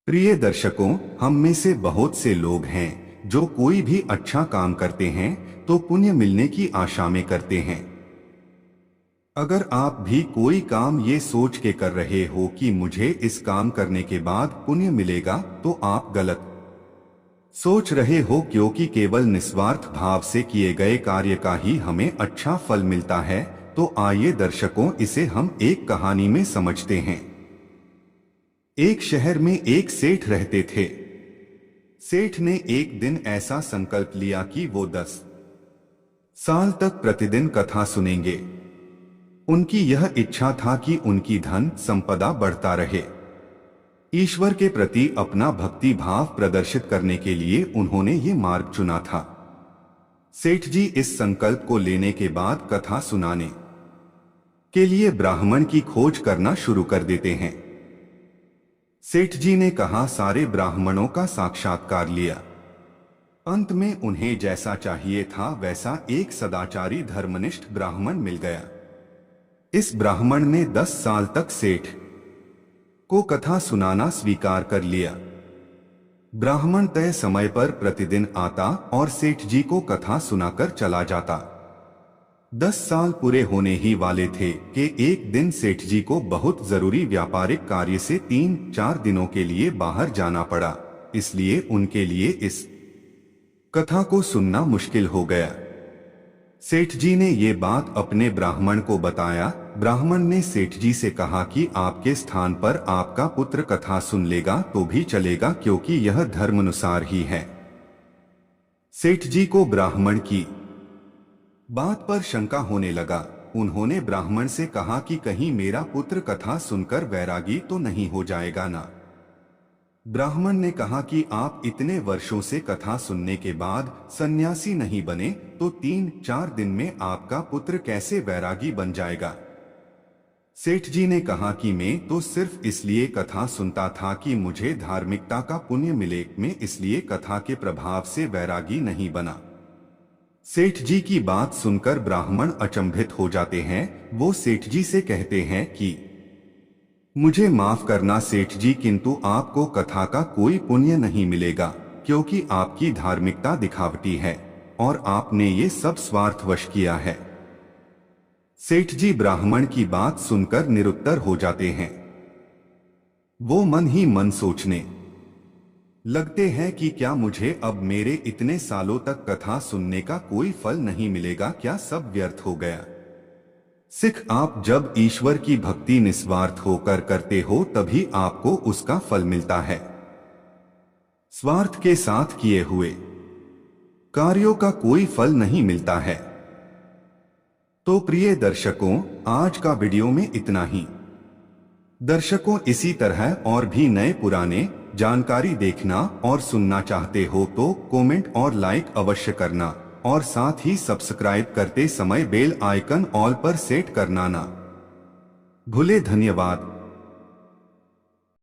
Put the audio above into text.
प्रिय दर्शकों, हम में से बहुत से लोग हैं जो कोई भी अच्छा काम करते हैं तो पुण्य मिलने की आशा में करते हैं। अगर आप भी कोई काम ये सोच के कर रहे हो कि मुझे इस काम करने के बाद पुण्य मिलेगा, तो आप गलत सोच रहे हो, क्योंकि केवल निस्वार्थ भाव से किए गए कार्य का ही हमें अच्छा फल मिलता है। तो आइए दर्शकों, इसे हम एक कहानी में समझते हैं। एक शहर में एक सेठ रहते थे। सेठ ने एक दिन ऐसा संकल्प लिया कि वो 10 साल तक प्रतिदिन कथा सुनेंगे। उनकी यह इच्छा था कि उनकी धन संपदा बढ़ता रहे। ईश्वर के प्रति अपना भक्ति भाव प्रदर्शित करने के लिए उन्होंने ये मार्ग चुना था। सेठ जी इस संकल्प को लेने के बाद कथा सुनाने के लिए ब्राह्मण की खोज करना शुरू कर देते हैं। सेठ जी ने कहा सारे ब्राह्मणों का साक्षात्कार लिया। अंत में उन्हें जैसा चाहिए था वैसा एक सदाचारी धर्मनिष्ठ ब्राह्मण मिल गया। इस ब्राह्मण ने 10 साल तक सेठ को कथा सुनाना स्वीकार कर लिया। ब्राह्मण तय समय पर प्रतिदिन आता और सेठ जी को कथा सुनाकर चला जाता। 10 साल पूरे होने ही वाले थे कि एक दिन सेठ जी को बहुत जरूरी व्यापारिक कार्य से 3-4 दिनों के लिए बाहर जाना पड़ा, इसलिए उनके लिए इस कथा को सुनना मुश्किल हो गया। सेठ जी ने ये बात अपने ब्राह्मण को बताया। ब्राह्मण ने सेठ जी से कहा कि आपके स्थान पर आपका पुत्र कथा सुन लेगा तो भी चलेगा, क्योंकि यह धर्मानुसार ही है। सेठ जी को ब्राह्मण की बात पर शंका होने लगा। उन्होंने ब्राह्मण से कहा कि कहीं मेरा पुत्र कथा सुनकर वैरागी तो नहीं हो जाएगा ना। ब्राह्मण ने कहा कि आप इतने वर्षों से कथा सुनने के बाद सन्यासी नहीं बने तो 3-4 दिन में आपका पुत्र कैसे वैरागी बन जाएगा। सेठ जी ने कहा कि मैं तो सिर्फ इसलिए कथा सुनता था कि मुझे धार्मिकता का पुण्य मिले, मैं इसलिए कथा के प्रभाव से वैरागी नहीं बना। सेठ जी की बात सुनकर ब्राह्मण अचंभित हो जाते हैं। वो सेठ जी से कहते हैं कि मुझे माफ करना सेठ जी, किंतु आपको कथा का कोई पुण्य नहीं मिलेगा, क्योंकि आपकी धार्मिकता दिखावटी है और आपने ये सब स्वार्थवश किया है। सेठ जी ब्राह्मण की बात सुनकर निरुत्तर हो जाते हैं। वो मन ही मन सोचने लगते हैं कि क्या मुझे अब मेरे इतने सालों तक कथा सुनने का कोई फल नहीं मिलेगा, क्या सब व्यर्थ हो गया। सिख, आप जब ईश्वर की भक्ति निस्वार्थ होकर करते हो तभी आपको उसका फल मिलता है। स्वार्थ के साथ किए हुए कार्यों का कोई फल नहीं मिलता है। तो प्रिय दर्शकों, आज का वीडियो में इतना ही। दर्शकों, इसी तरह और भी नए पुराने जानकारी देखना और सुनना चाहते हो तो कमेंट और लाइक अवश्य करना, और साथ ही सब्सक्राइब करते समय बेल आइकन ऑल पर सेट करना ना भूले। धन्यवाद।